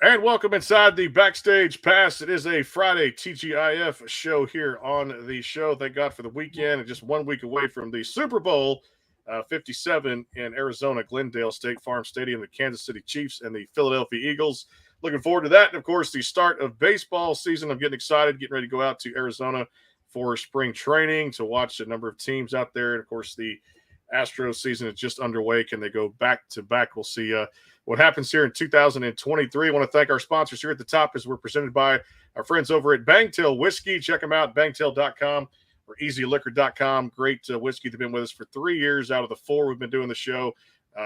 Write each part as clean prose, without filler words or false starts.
And welcome inside the Backstage Pass. It is a Friday TGIF show here on the show. Thank God for the weekend and just 1 week away from the Super Bowl 57 in Arizona, Glendale State Farm Stadium, the Kansas City Chiefs and the Philadelphia Eagles. Looking forward to that. And, of course, the start of baseball season. I'm getting excited, getting ready to go out to Arizona for spring training to watch a number of teams out there. And, of course, the Astros season is just underway. Can they go back to back? We'll see what happens here in 2023. I want to thank our sponsors here at the top as we're presented by our friends over at Bangtail Whiskey. Check them out, bangtail.com or easyliquor.com. Great whiskey. They've been with us for 3 years out of the 4 we've been doing the show.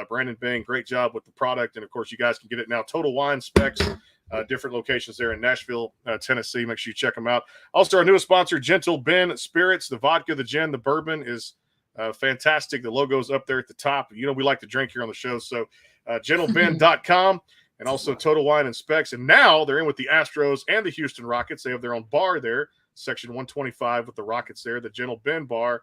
Brandon Bang, great job with the product. And, of course, you guys can get it now. Total Wine Specs, different locations there in Nashville, Tennessee. Make sure you check them out. Also, our newest sponsor, Gentle Ben Spirits. The vodka, the gin, the bourbon is fantastic. The logo's up there at the top. You know, we like to drink here on the show. So gentleben.com and also Total Wine and Specs. And now they're in with the Astros and the Houston Rockets. They have their own bar there, section 125 with the Rockets there, the Gentle Ben Bar.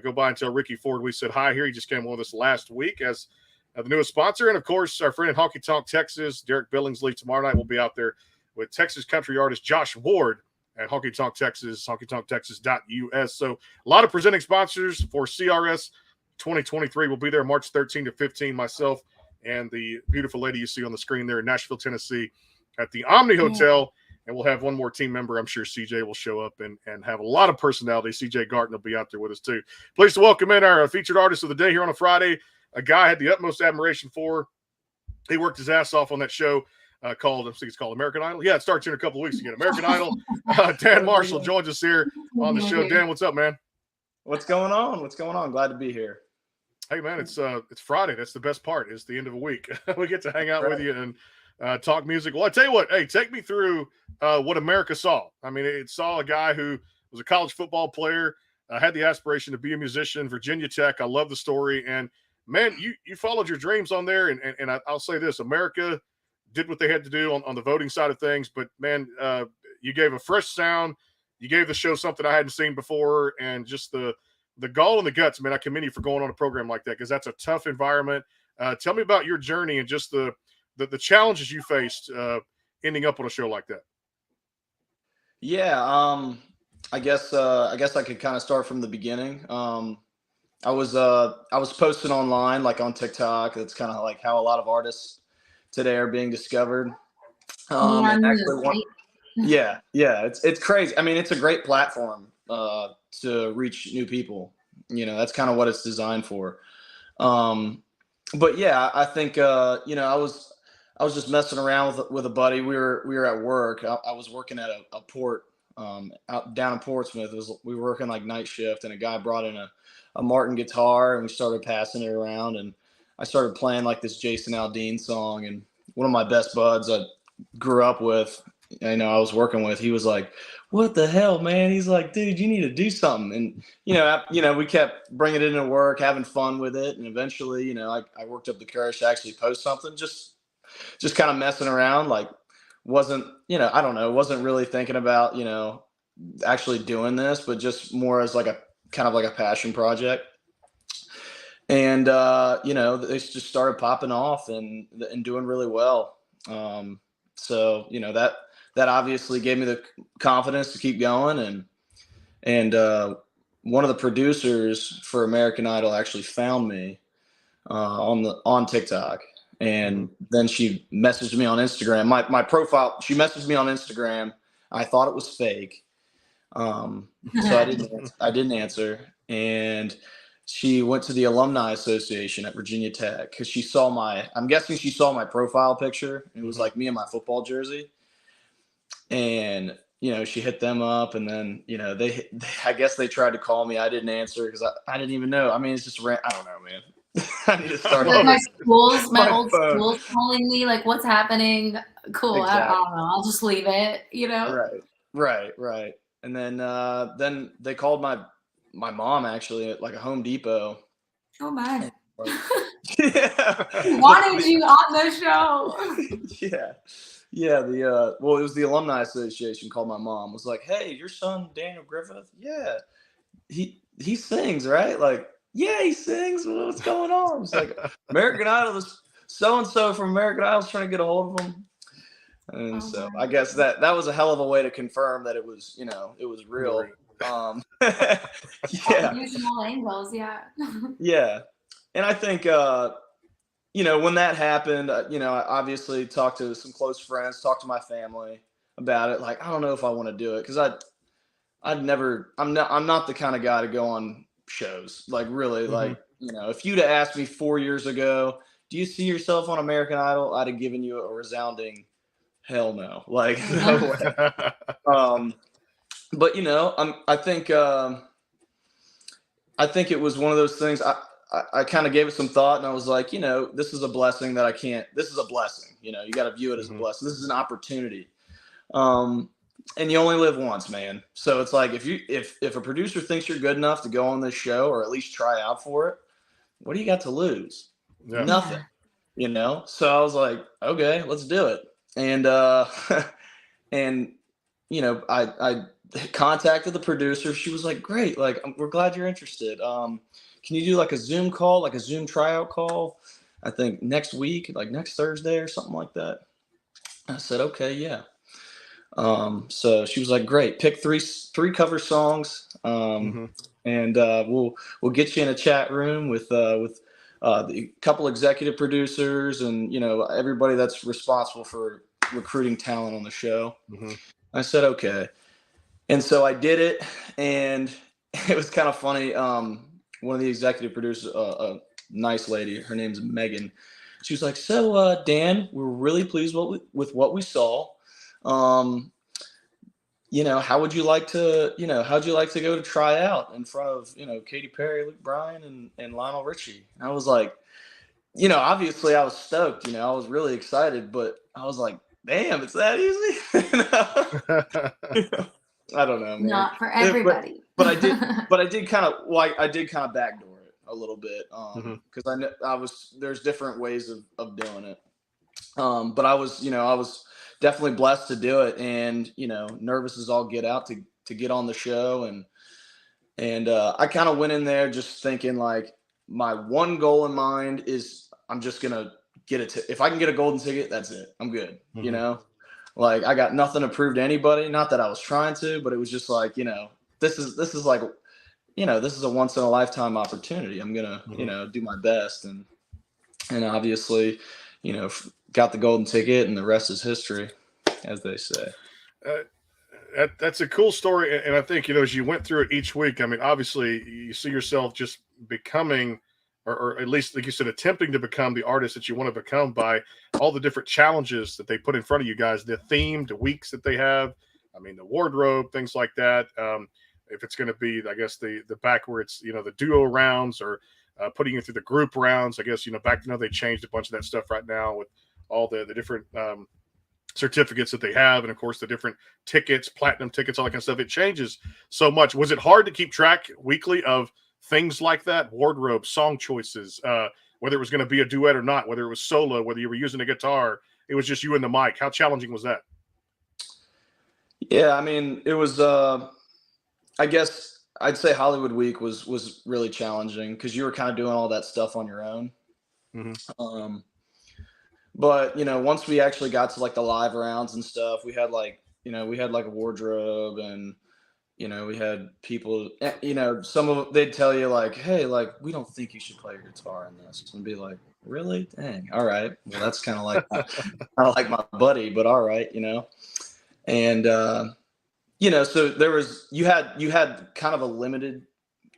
Go by and tell Ricky Ford we said hi here. He just came with us last week as the newest sponsor. And, of course, our friend in Honky Tonk, Texas, Derek Billingsley. Tomorrow night we'll be out there with Texas country artist Josh Ward at Honky Tonk, Texas, honkytonktexas.us. So a lot of presenting sponsors for CRS 2023. We'll be there March 13 to 15, myself and the beautiful lady you see on the screen there in Nashville, Tennessee at the Omni Hotel. And we'll have one more team member. I'm sure CJ will show up and have a lot of personality. CJ Garton will be out there with us too. Pleased to welcome in our featured artist of the day here on a Friday, a guy I had the utmost admiration for. He worked his ass off on that show. I think it's called American Idol. Yeah, it starts in a couple of weeks again. American Idol. Dan Marshall joins us here on the show. Dan, what's up, man? What's going on? Glad to be here. Hey, man, it's Friday. That's the best part. It's the end of a week. We get to hang out with you and talk music. Well, I tell you what. Hey, take me through what America saw. I mean, it saw a guy who was a college football player, had the aspiration to be a musician, Virginia Tech. I love the story. And, man, you followed your dreams on there. And I'll say this, America did what they had to do on the voting side of things. But, man, you gave a fresh sound. You gave the show something I hadn't seen before. And just the gall and the guts, man, I commend you for going on a program like that because that's a tough environment. Tell me about your journey and just the challenges you faced ending up on a show like that. Yeah, I guess I could kind of start from the beginning. I was posting online, like on TikTok. That's kind of like how a lot of artists today are being discovered. Yeah, it's crazy. I mean, it's a great platform to reach new people. You know, that's kind of what it's designed for. But yeah, I think I was just messing around with a buddy. We were at work. I was working at a port out down in Portsmouth. We were working like night shift, and a guy brought in a Martin guitar, and we started passing it around, and I started playing like this Jason Aldean song. And one of my best buds I grew up with, I was working with, he was like, "What the hell, man?" He's like, "Dude, you need to do something." And we kept bringing it into work, having fun with it, and eventually, I worked up the courage to actually post something, just kind of messing around, like wasn't really thinking about actually doing this, but just more as like a kind of like a passion project. And they just started popping off and doing really well. So that obviously gave me the confidence to keep going. And one of the producers for American Idol actually found me on TikTok. And then she messaged me on Instagram. My profile, she messaged me on Instagram. I thought it was fake. So I didn't answer. And she went to the Alumni Association at Virginia Tech because I'm guessing she saw my profile picture. It was like me in my football jersey. And, she hit them up, and then, they I guess they tried to call me. I didn't answer because I didn't even know. I mean, it's just I don't know, man. I need to start. My old school's calling me, like, what's happening? Cool. Exactly. I don't know. I'll just leave it, Right. And then they called my mom actually at like a Home Depot. Oh my. Yeah. Wanted you on the show. Yeah. It was the Alumni Association called my mom. Was like, "Hey, your son Daniel Griffith? Yeah, he sings, right? Like, yeah, he sings. What's going on?" It's like, American Idol, so and so from American Idol is trying to get a hold of him. And Oh, so wow. I guess that was a hell of a way to confirm that it was, it was real. All Yeah, usual angles, yeah. yeah. And I think, when that happened, I obviously talked to some close friends, talked to my family about it. Like, I don't know if I want to do it because I'm not the kind of guy to go on shows. Like, really, Mhm. like, if you'd have asked me 4 years ago, do you see yourself on American Idol? I'd have given you a resounding hell no. Like, no way. But I think it was one of those things. I kind of gave it some thought, and I was like, this is a blessing that I can't. This is a blessing. You got to view it as a Mhm. blessing. This is an opportunity. And you only live once, man. So it's like if a producer thinks you're good enough to go on this show or at least try out for it, what do you got to lose? Yeah. Nothing. So I was like, okay, let's do it. And and I contacted the producer. She was like, great, like we're glad you're interested. Can you do like a Zoom call, like a Zoom tryout call? I think next week, like next Thursday or something like that. I said, okay, yeah. So she was like, great, pick three cover songs. Mhm. And we'll get you in a chat room with the couple executive producers and everybody that's responsible for recruiting talent on the show. Mhm. I said okay, and so I did it, and it was kind of funny. One of the executive producers, a nice lady, her name's Megan. She was like, "So, Dan, we're really pleased with what we saw. Um, how would you like to, how'd you like to go to try out in front of, Katy Perry, Luke Bryan, and Lionel Richie?" And I was like, obviously I was stoked, I was really excited, but I was like, damn, it's that easy. I don't know, man. Not for everybody. But I did kind of backdoor it a little bit, Mhm. because there's different ways of doing it. But I was definitely blessed to do it, and nervous as all get out to get on the show, and I kind of went in there just thinking like my one goal in mind is I'm just gonna get it. If I can get a golden ticket, that's it. I'm good. Mhm. Like I got nothing to prove to anybody. Not that I was trying to, but it was just like this is like this is a once in a lifetime opportunity. I'm gonna Mhm. do my best, and obviously got the golden ticket, and the rest is history, as they say. Uh, that's a cool story, and I think as you went through it each week. I mean, obviously, you see yourself just becoming, or at least, like you said, attempting to become the artist that you want to become by all the different challenges that they put in front of you guys, the themed weeks that they have. I mean, the wardrobe, things like that. If it's going to be, I guess the back where it's the duo rounds or putting you through the group rounds. I guess back then they changed a bunch of that stuff right now with all the different certificates that they have, and of course the different tickets, platinum tickets, all that kind of stuff. It changes so much. Was it hard to keep track weekly of things like that? Wardrobe, song choices, whether it was going to be a duet or not, whether it was solo, whether you were using a guitar, it was just you and the mic. How challenging was that? Yeah, I mean, it was. I guess I'd say Hollywood Week was really challenging because you were kind of doing all that stuff on your own. Mm-hmm. But once we actually got to like the live rounds and stuff, we had like a wardrobe, and we had people. Some of they'd tell you like, hey, like we don't think you should play your guitar in this, and be like, really? Dang, all right. Well, that's kind of like my buddy, but all right, and so there was you had kind of a limited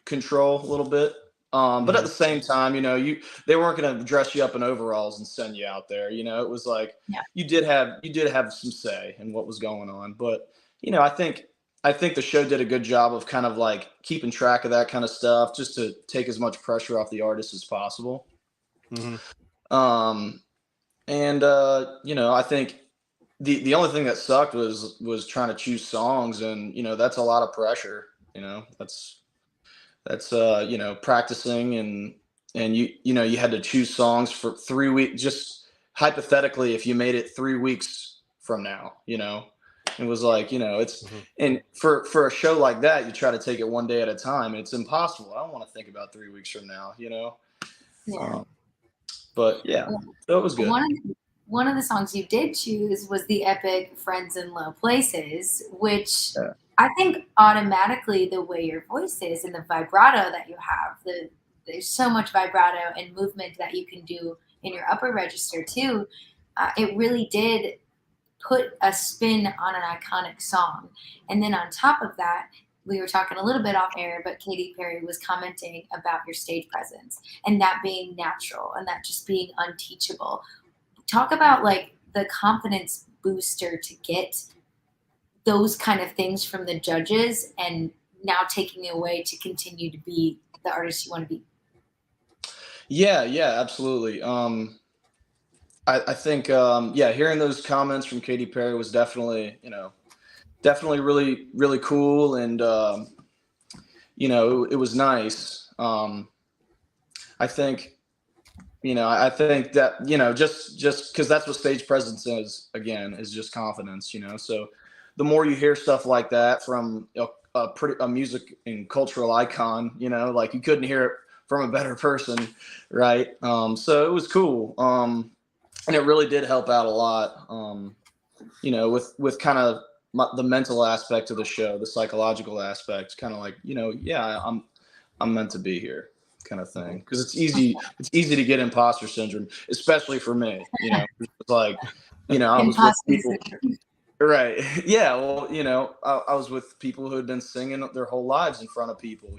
control a little bit. But at the same time, they weren't going to dress you up in overalls and send you out there. It was like Yeah. you did have some say in what was going on. But I think the show did a good job of kind of like keeping track of that kind of stuff, just to take as much pressure off the artist as possible. Mm-hmm. And I think the only thing that sucked was trying to choose songs, and that's a lot of pressure. That's practicing, and you had to choose songs for 3 weeks. Just hypothetically, if you made it 3 weeks from now, it was like it's and for a show like that, you try to take it one day at a time. It's impossible. I don't want to think about 3 weeks from now. Yeah. But yeah, so it was good. one of the songs you did choose was the epic Friends in Low Places, which I think automatically the way your voice is and the vibrato that you have, there's so much vibrato and movement that you can do in your upper register too. It really did put a spin on an iconic song. And then on top of that, we were talking a little bit off air, but Katy Perry was commenting about your stage presence and that being natural and that just being unteachable. Talk about like the confidence booster to get those kind of things from the judges and now taking it away to continue to be the artist you want to be. Yeah, absolutely. I think, hearing those comments from Katy Perry was definitely really, really cool. And, it was nice. I think that, just cause that's what stage presence is, again, is just confidence, so the more you hear stuff like that from a music and cultural icon, like you couldn't hear it from a better person. Right. So it was cool. And it really did help out a lot, with kind of the mental aspect of the show, the psychological aspect, kind of like, I'm meant to be here kind of thing. Cause it's easy to get imposter syndrome, especially for me, it's like, I was with people. Right. Yeah. Well, I was with people who had been singing their whole lives in front of people,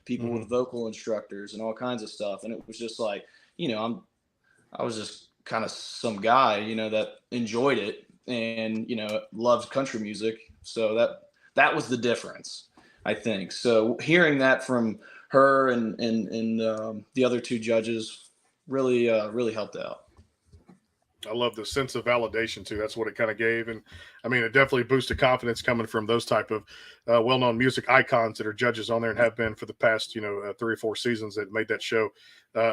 people with vocal instructors and all kinds of stuff. And it was just like, I was just kind of some guy, that enjoyed it and, loved country music. So that was the difference, I think. So hearing that from her and the other two judges really helped out. I love the sense of validation too. That's what it kind of gave. And I mean, it definitely boosted confidence coming from those type of well-known music icons that are judges on there and have been for the past, 3 or 4 seasons that made that show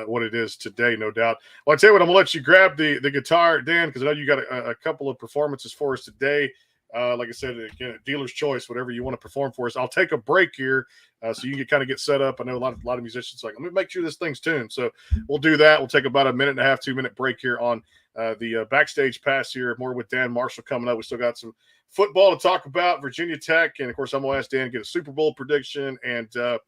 what it is today, no doubt. Well, I tell you what, I'm gonna let you grab the guitar, Dan, because I know you got a couple of performances for us today. Like I said, again, dealer's choice, whatever you want to perform for us. I'll take a break here so you can kind of get set up. I know a lot of musicians like, let me make sure this thing's tuned. So we'll do that. We'll take about a 1.5 minute, 2 minute break here on the backstage pass here. More with Dan Marshall coming up. We still got some football to talk about, Virginia Tech, and of course I'm gonna ask Dan to get a Super Bowl prediction. And I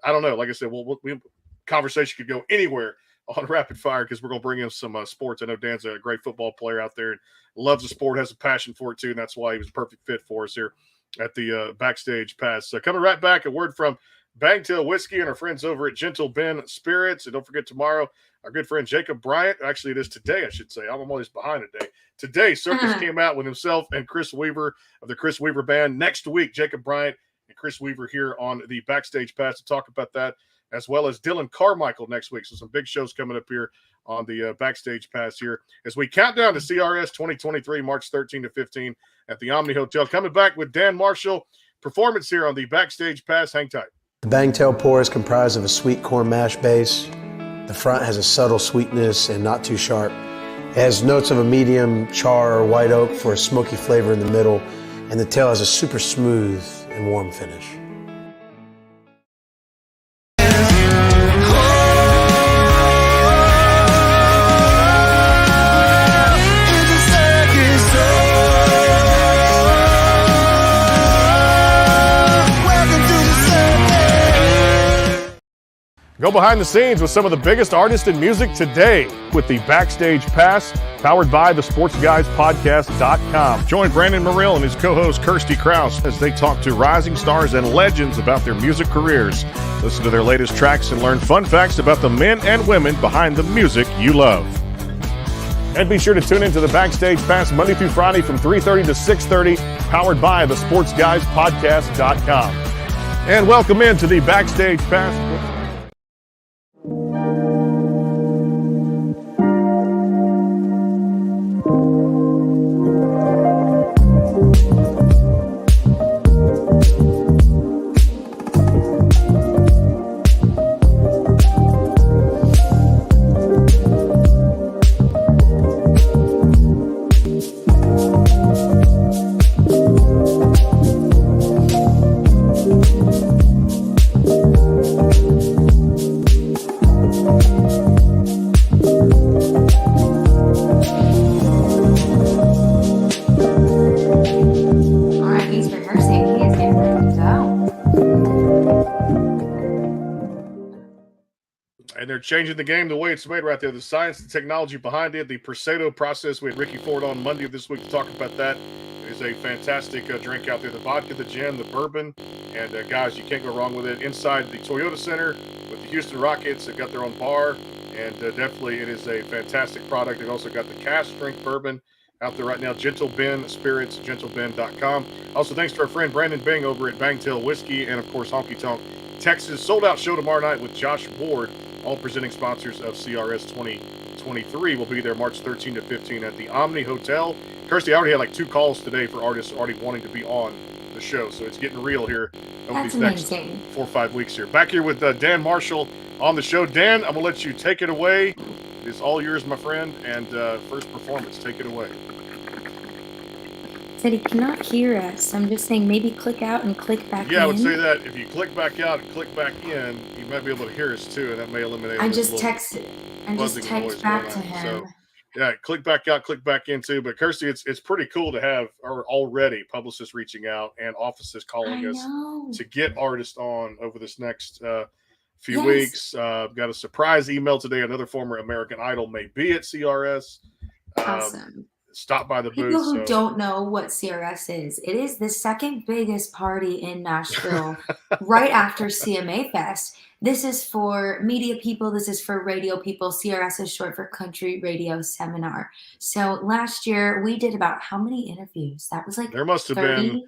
don't know. Like I said, we conversation could go anywhere on rapid fire because we're gonna bring in some sports. I know Dan's a great football player out there and loves the sport, has a passion for it too, and that's why he was a perfect fit for us here at the backstage pass. So coming right back, a word from Bangtail Whiskey and our friends over at Gentle Ben Spirits. And don't forget tomorrow, our good friend Jacob Bryant. Actually, it is today, I should say. I'm always behind a day. Today, Circus came out with himself and Chris Weaver of the Chris Weaver Band. Next week, Jacob Bryant and Chris Weaver here on the backstage pass to talk about that, as well as Dylan Carmichael next week. So some big shows coming up here on the backstage pass here as we count down to CRS 2023, March 13 to 15 at the Omni Hotel. Coming back with Dan Marshall performance here on the backstage pass. Hang tight. The Bangtail Pour is comprised of a sweet corn mash base. The front has a subtle sweetness and not too sharp. It has notes of a medium char or white oak for a smoky flavor in the middle, and the tail has a super smooth and warm finish. Go behind the scenes with some of the biggest artists in music today with the Backstage Pass, powered by the SportsGuysPodcast.com. Join Brandon Morrill and his co-host Kirsty Krause as they talk to rising stars and legends about their music careers. Listen to their latest tracks and learn fun facts about the men and women behind the music you love. And be sure to tune into the Backstage Pass Monday through Friday from 3:30 to 6:30, powered by the SportsGuysPodcast.com. And welcome into the Backstage Pass. they're changing the game the way it's made right there. The science, the technology behind it, the Prosecco process. We had Ricky Ford on Monday of this week to talk about that. It is a fantastic drink out there. The vodka, the gin, the bourbon. And guys, you can't go wrong with it. Inside the Toyota Center with the Houston Rockets, they've got their own bar. And definitely it is a fantastic product. They've also got the cask strength bourbon out there right now. Gentle Ben Spirits, gentleben.com. Also, thanks to our friend Brandon Bing over at Bangtail Whiskey and, of course, Honky Tonk Texas. Sold-out show tomorrow night with Josh Ward, all presenting sponsors of CRS 2023. We'll be there March 13 to 15 at the Omni Hotel. Kirsty, I already had like 2 calls today for artists already wanting to be on the show, so it's getting real here over these next 4 or 5 weeks here. Back here with Dan Marshall on the show. Dan, I'm going to let you take it away. It's all yours, my friend, and first performance. Take it away. Said he cannot hear us. I'm just saying maybe click out and click back in. Yeah, I would say that if you click back out and click back in, you might be able to hear us too, and that may eliminate. I just texted. I just text back to him. So, yeah, click back out, click back in too. But Kirsty, it's pretty cool to have already publicists reaching out and offices calling us to get artists on over this next few weeks. Got a surprise email today. Another former American Idol may be at CRS. Awesome. Stop by the booth. People who don't know what CRS is, it is the second biggest party in Nashville right after CMA Fest. This is for media people. This is for radio people. CRS is short for Country Radio Seminar. So last year we did about how many interviews? That was like there must have 30?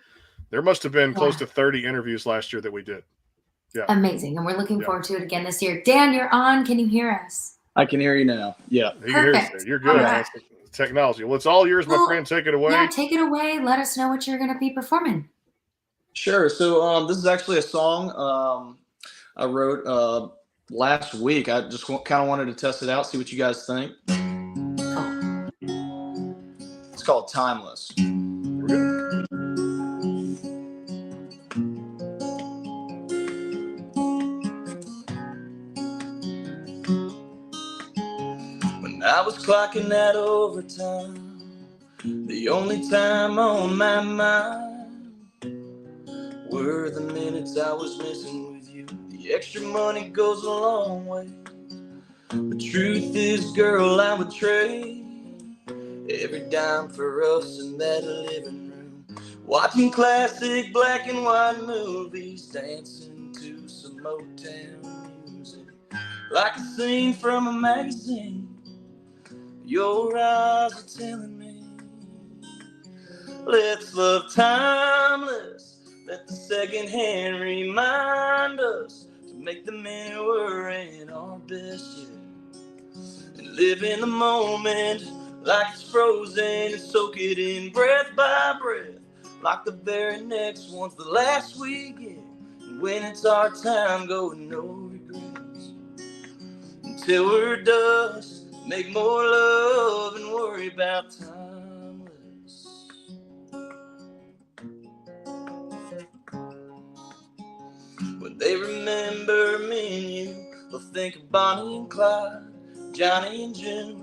been close to 30 interviews last year that we did. Yeah. Amazing. And we're looking forward to it again this year. Dan, you're on. Can you hear us? I can hear you now. Yeah. You can hear us. You're good. Right. Technology. Well, it's all yours, my friend. Take it away. Yeah, take it away. Let us know what you're going to be performing. Sure. So this is actually a song I wrote last week. I just kind of wanted to test it out, see what you guys think. Cool. It's called Timeless. I was clocking that overtime, the only time on my mind were the minutes I was missing with you. The extra money goes a long way. The truth is, girl, I would trade every dime for us in that living room, watching classic black and white movies, dancing to some Motown music, like a scene from a magazine. Your eyes are telling me, let's love timeless. Let the second hand remind us to make the minute we're in our best yet. And live in the moment like it's frozen and soak it in breath by breath. Like the very next one's the last we get. And when it's our time, go with no regrets. Until we're dust. Make more love and worry about timeless. When they remember me and you, they'll think of Bonnie and Clyde, Johnny and June.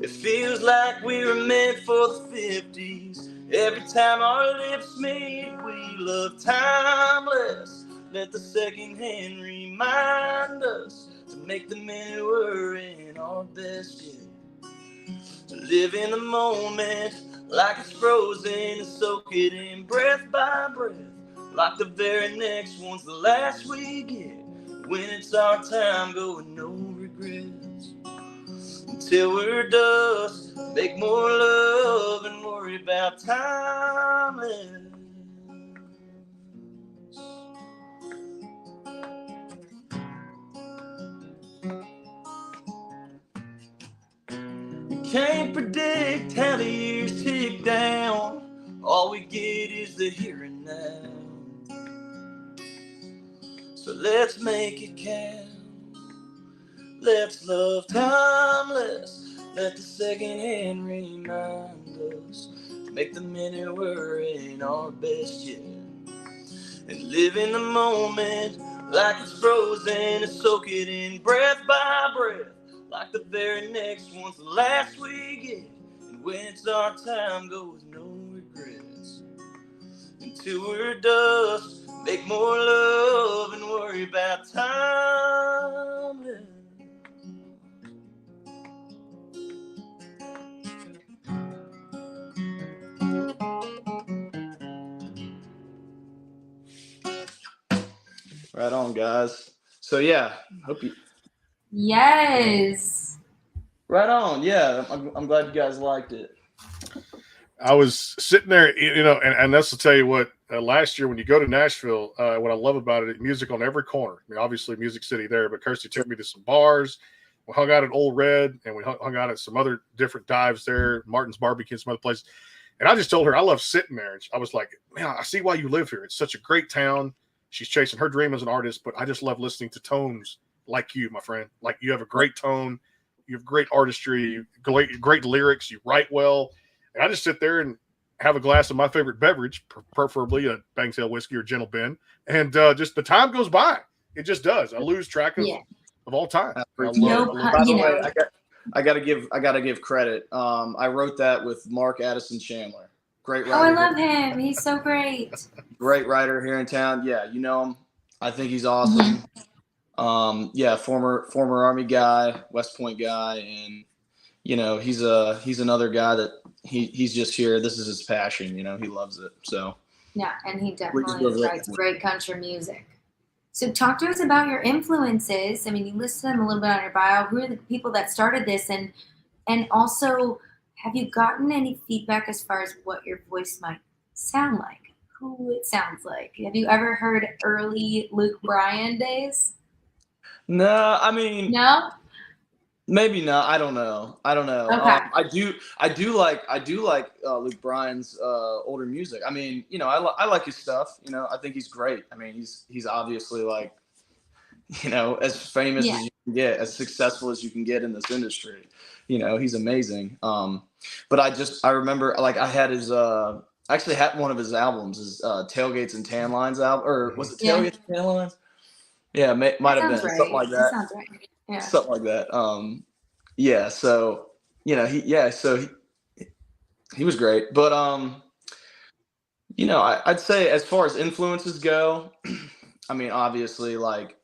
It feels like we were meant for the 50s. Every time our lips meet, we love timeless. Let the second hand remind us to make the minute we're in our best yet. To live in the moment like it's frozen and soak it in breath by breath. Like the very next one's the last we get. When it's our time, go with no regrets. Until we're dust, make more love and worry about timeless. Can't predict how the years tick down. All we get is the here and now. So let's make it count. Let's love timeless. Let the second hand remind us to make the minute we're in our best yet. And live in the moment like it's frozen and soak it in breath by breath. Like the very next one's the last we get. And when it's our time, go with no regrets. Until we're dust, make more love and worry about timeless. Right on, guys. So yeah, hope you. Yes. Right on. Yeah, I'm glad you guys liked it. I was sitting there, and that's to tell you what. Last year, when you go to Nashville, what I love about it, music on every corner. I mean, obviously, Music City there, but Kirsty took me to some bars. We hung out at Old Red, and we hung out at some other different dives there, Martin's Barbecue, some other places. And I just told her I love sitting there. And I was like, man, I see why you live here. It's such a great town. She's chasing her dream as an artist, but I just love listening to tones like you, my friend. Like, you have a great tone. You have great artistry, great lyrics. You write well. And I just sit there and have a glass of my favorite beverage, preferably a Bangtail whiskey or Gentle Ben, and just the time goes by. It just does. I lose track of all time. By the way, I gotta give credit. I wrote that with Mark Addison Chandler. Great writer. Oh, I love him. He's so great. Great writer here in town. Yeah, you know him. I think he's awesome. Former Army guy, West Point guy, and he's another guy that he's just here. This is his passion. He loves it. So yeah, and he definitely writes great country music. So talk to us about your influences. I mean, you listed them a little bit on your bio. Who are the people that started this, and also, have you gotten any feedback as far as what your voice might sound like? Who it sounds like? Have you ever heard early Luke Bryan days? No, I mean, no. Maybe not. I don't know. Okay. I do like Luke Bryan's older music. I mean, I like his stuff. I think he's great. I mean, he's obviously like, as famous as you can get, as successful as you can get in this industry. He's amazing. But I remember, like, I had his I actually had one of his albums, his Tailgates and Tan Lines album, or was it Tailgates and Tan Lines? Yeah, might have been something like that. Sounds right. Yeah. Something like that. So he was great. But I'd say as far as influences go, I mean, obviously, like,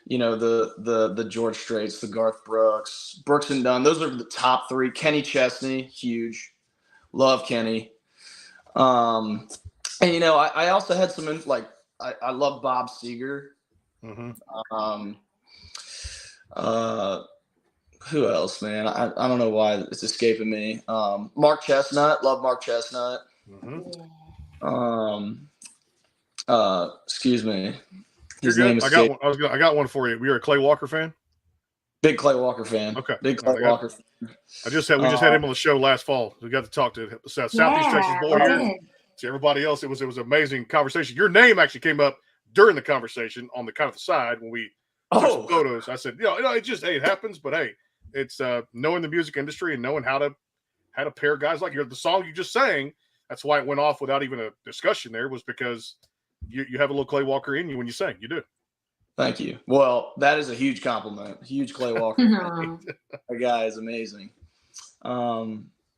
the George Straits, the Garth Brooks and Dunn, those are the top three. Kenny Chesney, huge. Love Kenny. And I also had some I love Bob Seger. Mm-hmm. Who else, man? I don't know why it's escaping me. Mark Chestnut, love Mark Chestnut. Mm-hmm. Excuse me. His name is I got one for you. You're a Clay Walker fan? Big Clay Walker fan. Okay. Big Clay Walker fan. We just had him on the show last fall. We got to talk to the Southeast Texas boy here. To everybody else, it was an amazing conversation. Your name actually came up during the conversation on the kind of the side when we took some photos. I said, it happens, but hey, it's knowing the music industry and knowing how to pair guys like the song you just sang. That's why it went off without even a discussion. There was because you have a little Clay Walker in you when you sing. You do. Thank you. Well, that is a huge compliment. Huge Clay Walker. That guy is amazing.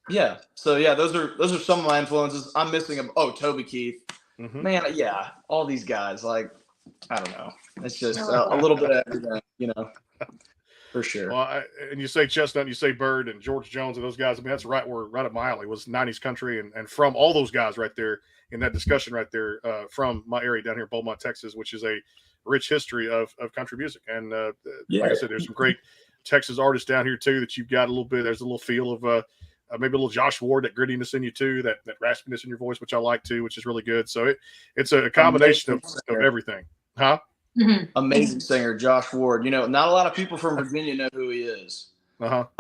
Yeah. So yeah, those are some of my influences. I'm missing them. Oh, Toby Keith. Mm-hmm. Man, yeah, all these guys, like, I don't know. It's just a little bit of everything, for sure. Well, and you say Chestnut, and you say Bird and George Jones and those guys. I mean, that's right up my alley was 90s country. And from all those guys right there in that discussion right there from my area down here in Beaumont, Texas, which is a rich history of country music. And like I said, there's some great Texas artists down here too that you've got a little bit. There's a little feel of maybe a little Josh Ward, that grittiness in you too, that raspiness in your voice, which I like too, which is really good. So it's a combination of everything. Huh? Mm-hmm. Amazing singer, Josh Ward. Not a lot of people from Virginia know who he is. But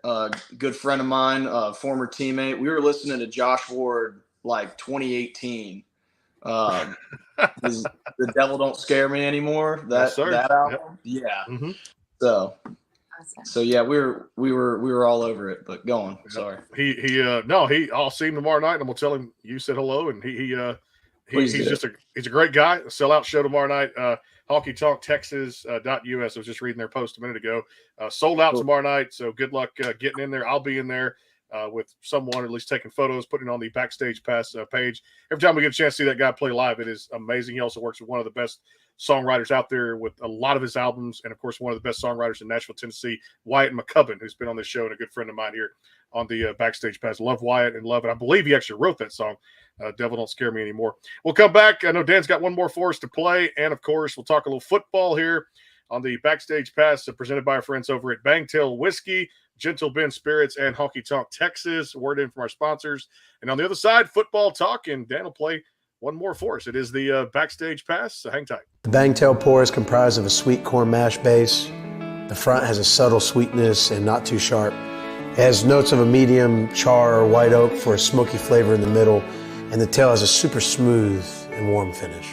a good friend of mine, former teammate, we were listening to Josh Ward like 2018. The Devil Don't Scare Me Anymore. That album. Yep. Yeah. Mm-hmm. So yeah, we were all over it. But go on. Sorry. I'll see him tomorrow night, and I'm gonna tell him you said hello, and he's a great guy. A sellout show tomorrow night. Honky Tonk Texas .us. I was just reading their post a minute ago. Sold out tomorrow night. So good luck getting in there. I'll be in there. with someone, at least taking photos, putting it on the Backstage Pass page. Every time we get a chance to see that guy play live, it is amazing. He also works with one of the best songwriters out there with a lot of his albums, and of course one of the best songwriters in Nashville, Tennessee, Wyatt McCubbin, who's been on this show and a good friend of mine here on the Backstage Pass. Love Wyatt and love it. I believe he actually wrote that song, Devil Don't Scare Me Anymore. We'll come back. I know Dan's got one more for us to play, and of course we'll talk a little football here on the Backstage Pass, presented by our friends over at Bangtail Whiskey, Gentle Ben Spirits, and Honky Tonk Texas. Word in from our sponsors. And on the other side, football talk, and Dan will play one more for us. It is the Backstage Pass, so hang tight. The Bangtail pour is comprised of a sweet corn mash base. The front has a subtle sweetness and not too sharp. It has notes of a medium char or white oak for a smoky flavor in the middle, and the tail has a super smooth and warm finish.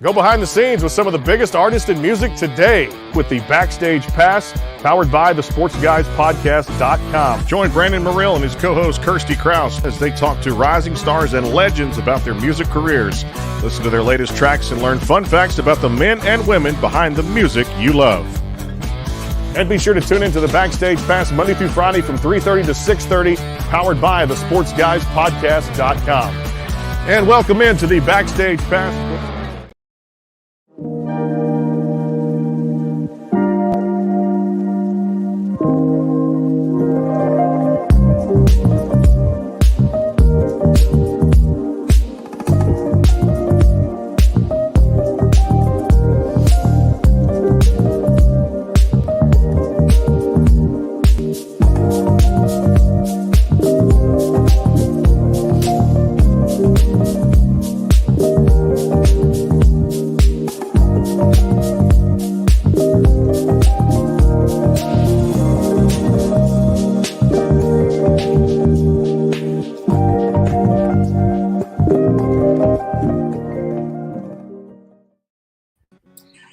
Go behind the scenes with some of the biggest artists in music today with the Backstage Pass, powered by the SportsGuysPodcast.com. Join Brandon Morrill and his co-host Kirsty Krause as they talk to rising stars and legends about their music careers. Listen to their latest tracks and learn fun facts about the men and women behind the music you love. And be sure to tune into the Backstage Pass Monday through Friday from 3:30 to 6:30, powered by the SportsGuysPodcast.com. And welcome into the Backstage Pass.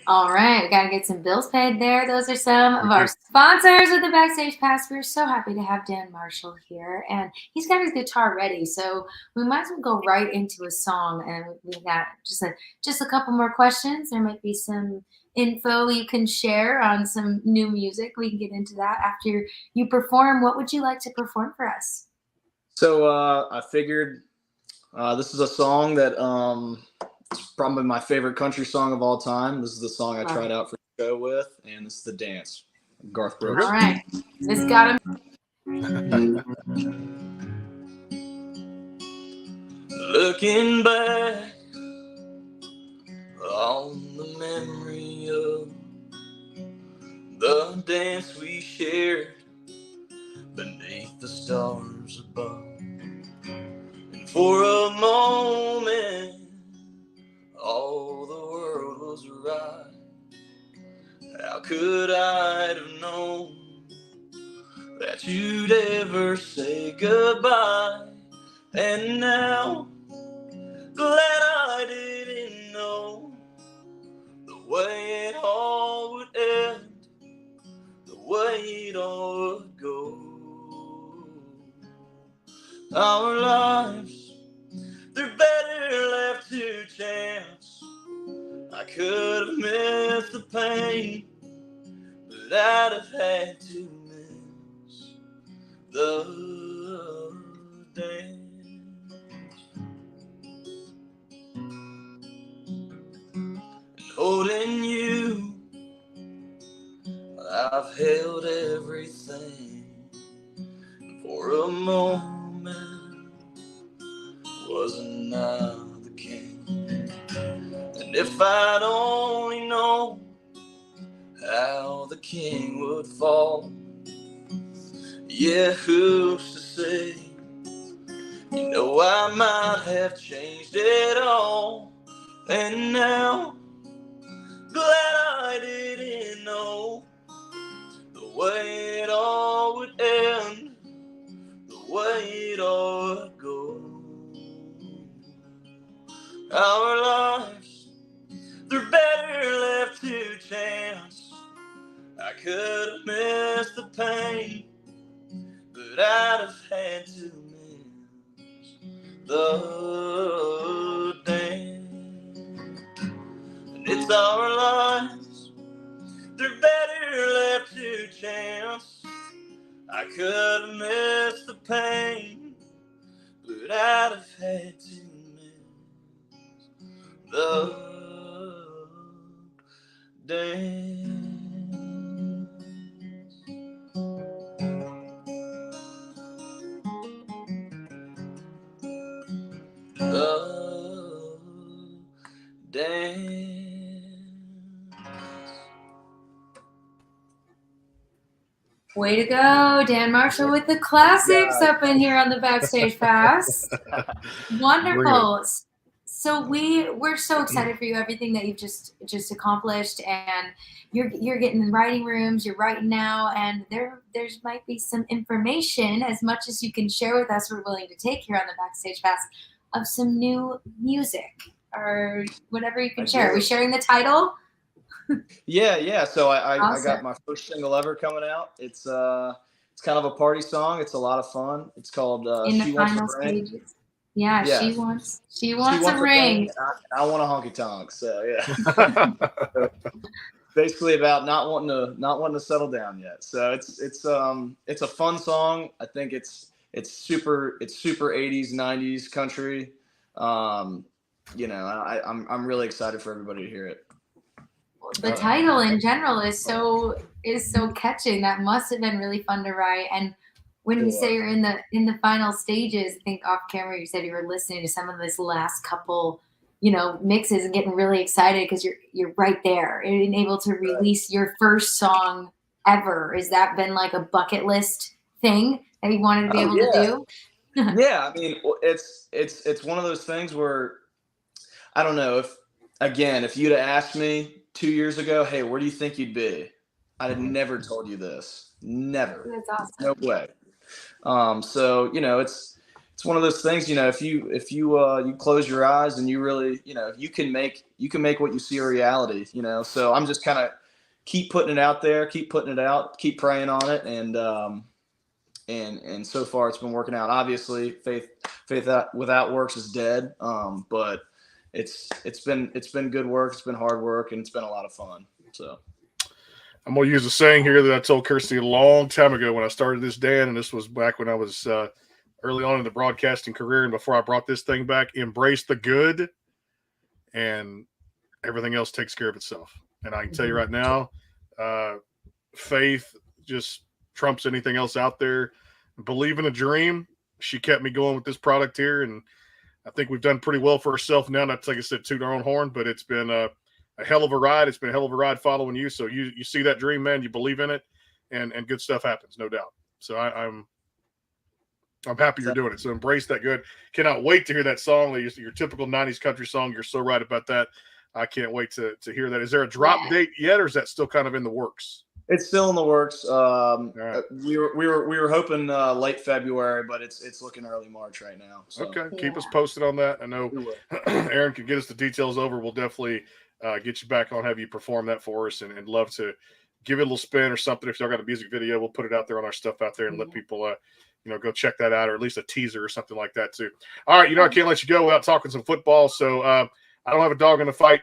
All right, we got to get some bills paid there. Those are some of our sponsors of the Backstage Pass. We're so happy to have Dan Marshall here, and he's got his guitar ready, so we might as well go right into a song. And we got just a couple more questions. There might be some info you can share on some new music. We can get into that after you perform. What would you like to perform for us? So I figured this is a song that it's probably my favorite country song of all time. This is the song I tried out for the show with, and this is The Dance, Garth Brooks. All right. This got him. Looking back on the memory of the dance we shared beneath the stars above. And for a moment, all the world was right. How could I have known that you'd ever say goodbye? And now, glad I didn't know the way it all would end, the way it all would go. Our lives, they're better left to chance. I could have missed the pain, but I'd have had to miss the dance. And holding you, I've held everything. And for a moment, wasn't I the king? And if I'd only known how the king would fall, yeah, who's to say? You know, I might have changed it all. And now, glad I didn't know the way it all would end, the way it all would go. Our lives, they're better left to chance. I could have missed the pain, but I'd have had to miss the dance. And it's our lives, they're better left to chance. I could have missed the pain, but I'd have had to miss the dance. The dance. Way to go, Dan Marshall with the classics Yeah. up in here on the Backstage Pass. Wonderful. So we're so excited for you, everything that you've just accomplished, and you're getting in writing rooms, you're writing now, and there's might be some information, as much as you can share with us, we're willing to take here on the Backstage Pass, of some new music or whatever you can share. Are we sharing the title? Yeah. So I Awesome. got my first single ever coming out. It's kind of a party song. It's a lot of fun. It's called In She the Wants final a Ring. stages. Yeah, Yeah. she wants She a wants ring. and I want a honky tonk. So yeah. Basically about not wanting to settle down yet. So it's a fun song. I think it's super 80s 90s country. You know, I'm really excited for everybody to hear it. The title in general is so catching. That must have been really fun to write. And when you say you're in the final stages, I think off camera you said you were listening to some of this last couple, mixes and getting really excited because you're right there and able to release your first song ever. Has that been like a bucket list thing that you wanted to be able to do? Yeah, I mean, it's one of those things where I don't know if you'd have asked me 2 years ago, hey, where do you think you'd be? I'd have never told you this. Never. That's awesome. No way. So it's one of those things. If you close your eyes and you really, you can make what you see a reality. So I'm just kind of keep putting it out there, keep putting it out, keep praying on it, and so far it's been working out. Obviously, faith without works is dead. But it's been good work. It's been hard work, and it's been a lot of fun. So I'm going to use a saying here that I told Kirsty a long time ago when I started this, Dan, and this was back when I was early on in the broadcasting career and before I brought this thing back: embrace the good, and everything else takes care of itself. And I can tell you right now, faith just trumps anything else out there. Believe in a dream. She kept me going with this product here, and I think we've done pretty well for ourselves now. Not like I said, toot our own horn, but it's been a hell of a ride. It's been a hell of a ride following you. So you see that dream, man, you believe in it, and good stuff happens, no doubt. So I'm happy you're doing it. So embrace that good. Cannot wait to hear that song. Your typical 90s country song. You're so right about that. I can't wait to hear that. Is there a drop date yet, or is that still kind of in the works? It's still in the works. Right. We were hoping late February, but it's looking early March right now. So. Okay, keep us posted on that. I know Aaron can get us the details over. We'll definitely get you back on, have you perform that for us, and love to give it a little spin or something. If y'all got a music video, we'll put it out there on our stuff out there and let people go check that out, or at least a teaser or something like that too. All right, I can't let you go without talking some football. So I don't have a dog in the fight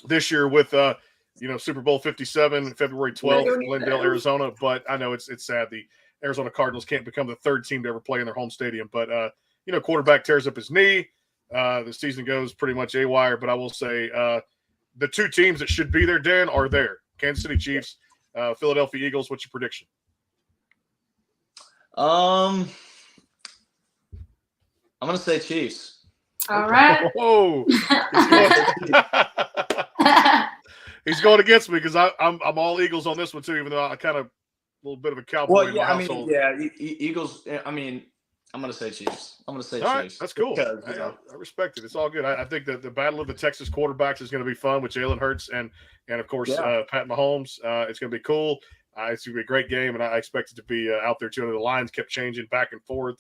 this year with Super Bowl 57, February 12th, Glendale, Arizona. But I know it's sad the Arizona Cardinals can't become the third team to ever play in their home stadium. But quarterback tears up his knee. The season goes pretty much haywire. But I will say the two teams that should be there, Dan, are there: Kansas City Chiefs, Philadelphia Eagles. What's your prediction? I'm gonna say Chiefs. All right. Whoa. He's going against me because I'm all Eagles on this one too, even though I kind of a little bit of a cowboy in my household. Eagles. I'm going to say Chiefs. I'm going to say all Chiefs. Right, that's cool. Because, I respect it. It's all good. I think that the battle of the Texas quarterbacks is going to be fun with Jalen Hurts and of course Pat Mahomes. It's going to be cool. It's going to be a great game, and I expect it to be out there too. The lines kept changing back and forth.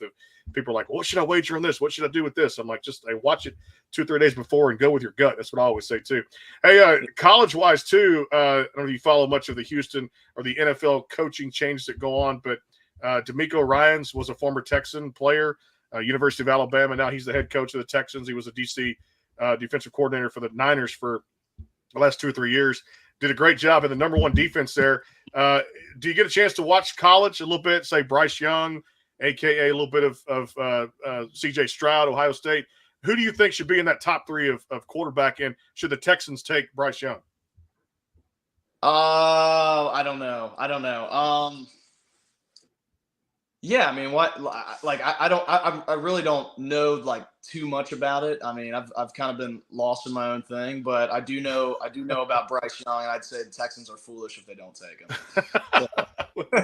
People are like, what should I wager on this? What should I do with this? I'm like, just watch it 2 or 3 days before and go with your gut. That's what I always say too. Hey, college-wise too, I don't know if you follow much of the Houston or the NFL coaching changes that go on, but D'Amico Ryans was a former Texan player, University of Alabama. Now he's the head coach of the Texans. He was a DC defensive coordinator for the Niners for the last 2 or 3 years. Did a great job in the number 1 defense there. Do you get a chance to watch college a little bit? Say Bryce Young, aka a little bit of C.J. Stroud, Ohio State. Who do you think should be in that top 3 of quarterback? And should the Texans take Bryce Young? I don't know. Yeah, I mean, I really don't know like too much about it. I mean, I've kind of been lost in my own thing, but I do know about Bryce Young, and I'd say the Texans are foolish if they don't take him.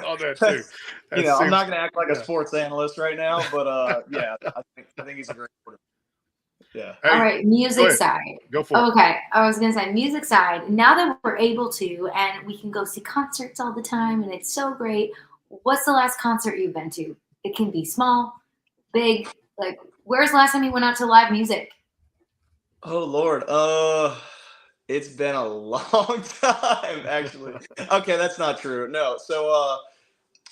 All that too. I'm not going to act like a sports analyst right now, but yeah, I think he's a great quarterback. Yeah. All right, music side. Go for it. Okay, I was gonna say music side. Now that we're able to, and we can go see concerts all the time, and it's so great. What's the last concert you've been to? It can be small, big. Like, where's the last time you went out to live music? Oh Lord, it's been a long time actually. Okay, that's not true. No, so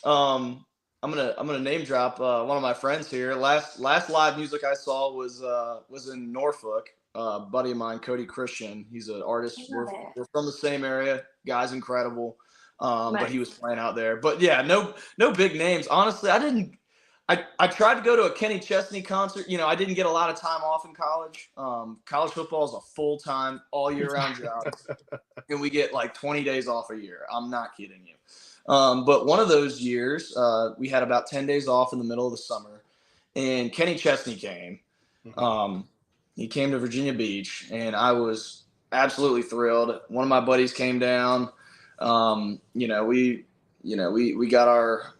I'm gonna name drop one of my friends here. Last live music I saw was in Norfolk. Buddy of mine, Cody Christian. He's an artist. We're from the same area. Guy's incredible. But he was playing out there. But yeah, no big names. Honestly, I tried to go to a Kenny Chesney concert. You know, I didn't get a lot of time off in college. College football is a full-time, all year round job. And we get like 20 days off a year. I'm not kidding you. But one of those years, we had about 10 days off in the middle of the summer, and Kenny Chesney came. He came to Virginia Beach, and I was absolutely thrilled. One of my buddies came down. We got our,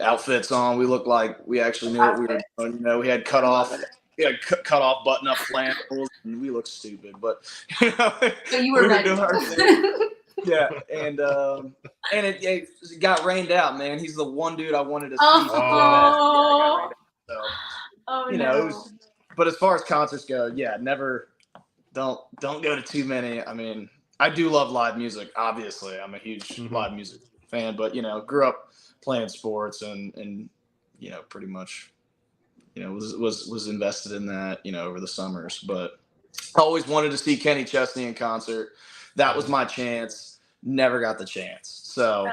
outfits on. We looked like we actually knew what we were doing. You know, we had cut off button up flannels, and we looked stupid, but So you were ready. doing our thing. Yeah, and it got rained out, man. He's the one dude I wanted to see. Oh, It was. But as far as concerts go, yeah, never. Don't go to too many. I mean, I do love live music. Obviously, I'm a huge live music fan. But grew up playing sports and pretty much, was invested in that over the summers. But I always wanted to see Kenny Chesney in concert. That was my chance. Never got the chance. So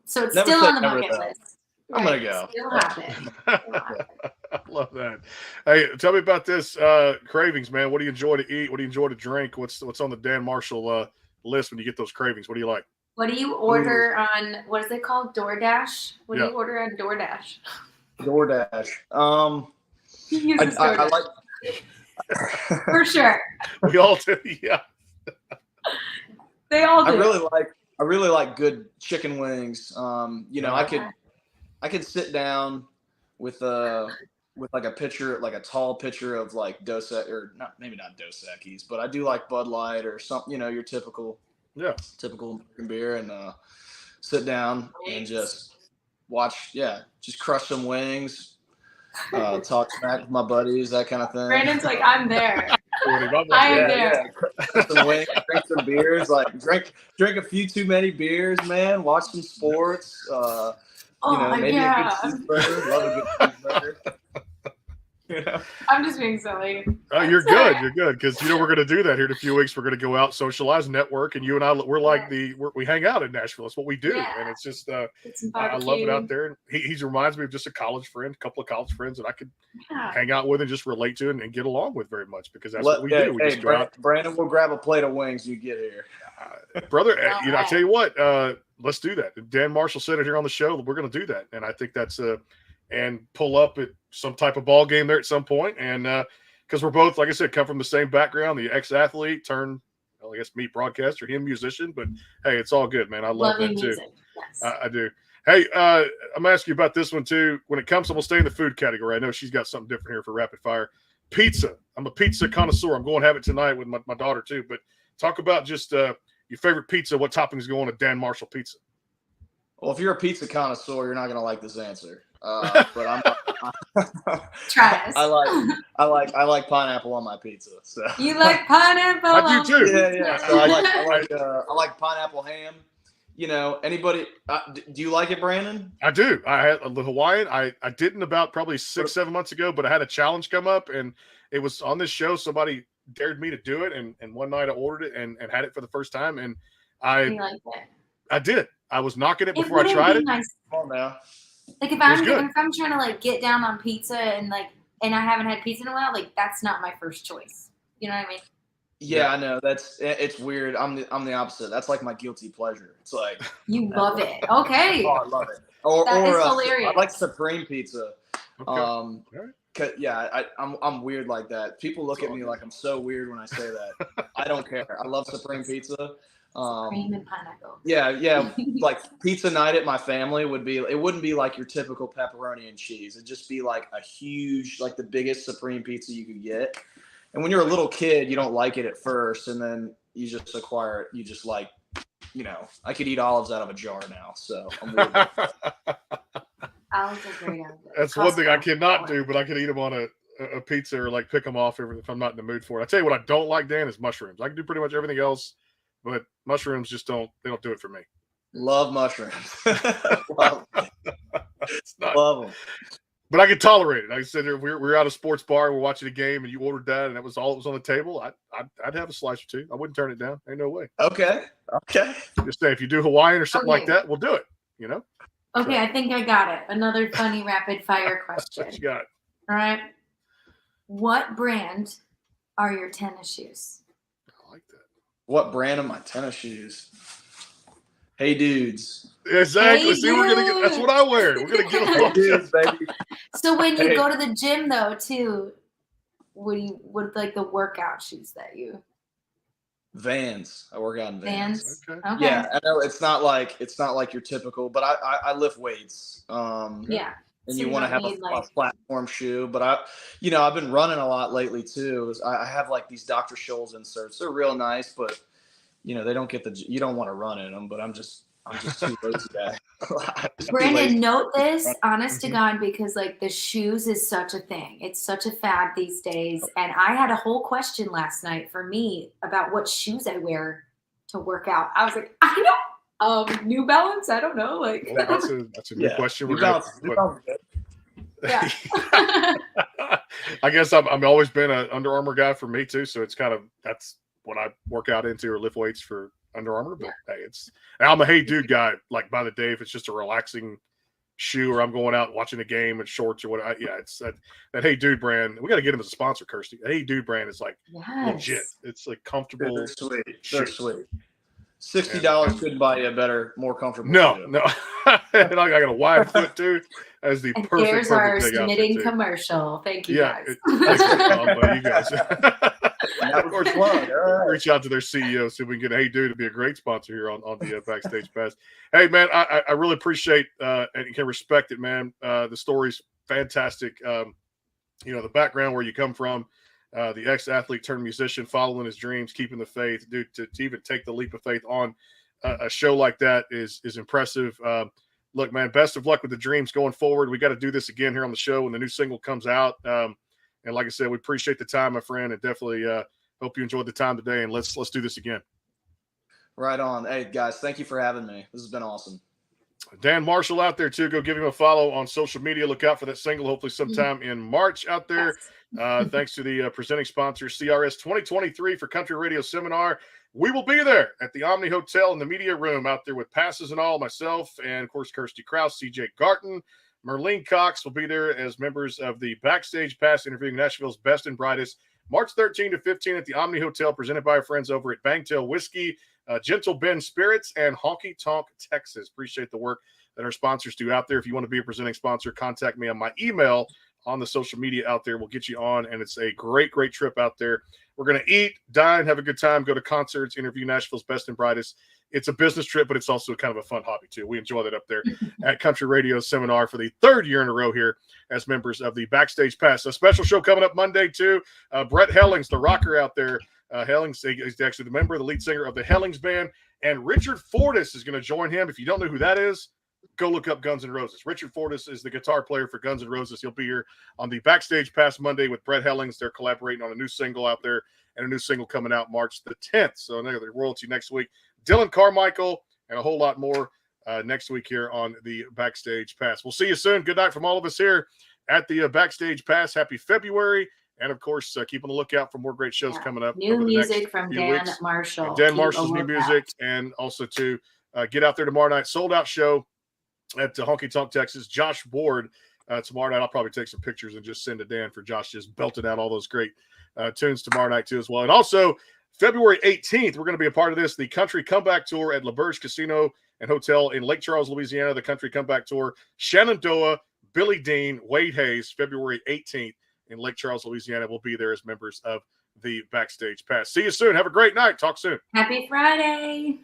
it's still on the bucket list. I'm gonna go. Still happen. I love that. Hey, tell me about this cravings, man. What do you enjoy to eat? What do you enjoy to drink? What's on the Dan Marshall list when you get those cravings? What do you like? What do you order on, what is it called? DoorDash? What do you order on DoorDash? DoorDash. I like. For sure. We all do. Yeah. They all do. I really like good chicken wings. I could sit down with like a pitcher, like a tall pitcher of like Dos Equis, or maybe not Dos Equis, but I do like Bud Light or something, your typical American beer, and sit down and just watch, just crush some wings, talk smack with my buddies, that kind of thing. Brandon's like, I'm there. I am there. Some wings, drink some beers, like drink a few too many beers, man. Watch some sports. Maybe a good cheeseburger. Love a good cheeseburger. I'm just being silly. You're good. You're good, because we're going to do that here in a few weeks. We're going to go out, socialize, network, and you and I, we're like we hang out in Nashville. It's what we do, and it's just I love it out there. And he reminds me of just a college friend, a couple of college friends that I could hang out with and just relate to and get along with very much, because that's what we do. We just go out. Brandon will grab a plate of wings. You get here, brother. I tell you what, let's do that. Dan Marshall said it here on the show. We're going to do that, and I think that's and pull up at some type of ball game there at some point. And because we're both, like I said, come from the same background, the ex-athlete turned, I guess, me broadcaster, him musician. But hey, it's all good, man. I love that too. Yes. I do. Hey, I'm asking you about this one too. When it comes to, we'll stay in the food category. I know she's got something different here for rapid fire. Pizza. I'm a pizza connoisseur. I'm going to have it tonight with my daughter too. But talk about just your favorite pizza. What toppings go on a Dan Marshall pizza? Well, if you're a pizza connoisseur, you're not gonna like this answer. But I'm. Try us. I like pineapple on my pizza. So You like pineapple? I do too. yeah. So I like pineapple ham. You know, anybody? Do you like it, Brandon? I do. I had the Hawaiian. I didn't about probably 6-7 months ago, but I had a challenge come up, and it was on this show. Somebody dared me to do it, and one night I ordered it and had it for the first time, and You like it? I did. I was knocking it before I wouldn't tried be it. my Come on now. Like if was good. I'm trying to like get down on pizza and I haven't had pizza in a while, like that's not my first choice. You know what I mean? Yeah, I know. It's weird. I'm the opposite. That's like my guilty pleasure. It's like You love it. Okay. oh, I love it. Or That is hilarious. I like Supreme Pizza. Okay. I'm weird like that. People look at me like I'm so weird when I say that. I don't care. I love Supreme Pizza. Cream and pineapple. Yeah. Like pizza night at my family it wouldn't be like your typical pepperoni and cheese. It'd just be like a huge, like the biggest Supreme pizza you could get. And when you're a little kid, you don't like it at first, and then you just acquire it. You just like, I could eat olives out of a jar now. So I'm weird. Olives are great. That's one thing I cannot do, but I can eat them on a pizza or like pick them off if I'm not in the mood for it. I tell you what I don't like, Dan, is mushrooms. I can do pretty much everything else, but mushrooms just don't do it for me. Love mushrooms. Love them. But I can tolerate it. Like I said, we're at a sports bar, we're watching a game, and you ordered that, and that was all that was on the table. I'd have a slice or two. I wouldn't turn it down. Ain't no way. Okay. Just say if you do Hawaiian or something like Okay. that, we'll do it. Okay, I think I got it. Another funny rapid fire question. What you got? All right. What brand are your tennis shoes? I like that. What brand of my tennis shoes? Hey dudes. Exactly. Hey, See, we're gonna get. That's what I wear. We're gonna get Hey dudes, baby. So when you Hey. go to the gym though too, what like the workout shoes that you Vans. I work out in Vans. Okay. Okay. Yeah, I know it's not like your typical, but I lift weights. Yeah. And So you you want to don't have need, a like- platform shoe, but I've been running a lot lately too. I have like these Dr. Scholl's inserts. They're real nice, but they don't get you don't want to run in them. But I'm just too lazy guy. Brandon, note this, honest Mm-hmm. to God, because like the shoes is such a thing. It's such a fad these days. And I had a whole question last night for me about what shoes I wear to work out. I was like, I don't New Balance, I don't know. Like Well, that's a new question. We're gonna. yeah. I guess I've always been an Under Armour guy for me too, so it's that's what I work out into or lift weights for Under Armour. But hey, I'm a Hey Dude guy. Like by the day, if it's just a relaxing shoe or I'm going out watching a game in shorts or what, it's that Hey Dude brand. We got to get them as a sponsor, Kirsty. The Hey Dude brand is like legit. It's like comfortable. They're sweet. shoe. They're sweet. $60 couldn't buy you a better, more comfortable. No. shoe. And I got a wide foot too. As the And perfect there's our thing out there, submitting too. commercial. Thank you Yeah, guys. that's by you guys. That was fun. All right. Reach out to their CEO, see if we can get Hey Dude to be a great sponsor here on the Backstage Pass. Hey man, I really appreciate and you can respect it, man. The story's fantastic. The background where you come from, the ex-athlete turned musician, following his dreams, keeping the faith, dude. To even take the leap of faith on a show like that is impressive. Look, man, best of luck with the dreams going forward. We got to do this again here on the show when the new single comes out. And like I said, we appreciate the time, my friend, and definitely hope you enjoyed the time today. And let's do this again. Right on. Hey guys, thank you for having me. This has been awesome. Dan Marshall out there too. Go give him a follow on social media. Look out for that single, hopefully sometime in March out there. Thanks to the presenting sponsor, CRS 2023 for Country Radio Seminar. We will be there at the Omni Hotel in the media room out there with passes and all, myself, and of course, Kirsty Krause, CJ Garton, Merlene Cox will be there as members of the Backstage Pass interviewing Nashville's best and brightest. March 13 to 15 at the Omni Hotel, presented by our friends over at Bangtail Whiskey, Gentle Ben Spirits, and Honky Tonk Texas. Appreciate the work that our sponsors do out there. If you want to be a presenting sponsor, contact me on my email on the social media out there. We'll get you on, and it's a great, great trip out there. We're going to eat, dine, have a good time, go to concerts, interview Nashville's best and brightest. It's a business trip, but it's also kind of a fun hobby, too. We enjoy that up there at Country Radio Seminar for the third year in a row here as members of the Backstage Pass. A special show coming up Monday, too. Brett Hellings, the rocker out there. Hellings is actually the member, the lead singer of the Hellings Band. And Richard Fortas is going to join him. If you don't know who that is, go look up Guns N' Roses. Richard Fortus is the guitar player for Guns N' Roses. He'll be here on the Backstage Pass Monday with Brett Hellings. They're collaborating on a new single out there and a new single coming out March the 10th. So another royalty next week. Dylan Carmichael and a whole lot more next week here on the Backstage Pass. We'll see you soon. Good night from all of us here at the Backstage Pass. Happy February. And, of course, keep on the lookout for more great shows coming up. New music from Dan Marshall. And Dan Marshall's new music. And also, to get out there tomorrow night. Sold-out show at Honky Tonk, Texas. Josh Ward tomorrow night. I'll probably take some pictures and just send to Dan for Josh just belting out all those great tunes tomorrow night, too, as well. And also, February 18th, we're going to be a part of this, the Country Comeback Tour at LaBerge Casino and Hotel in Lake Charles, Louisiana. The Country Comeback Tour. Shenandoah, Billy Dean, Wade Hayes, February 18th. In Lake Charles, Louisiana. We'll be there as members of the Backstage Pass. See you soon. Have a great night. Talk soon. Happy Friday.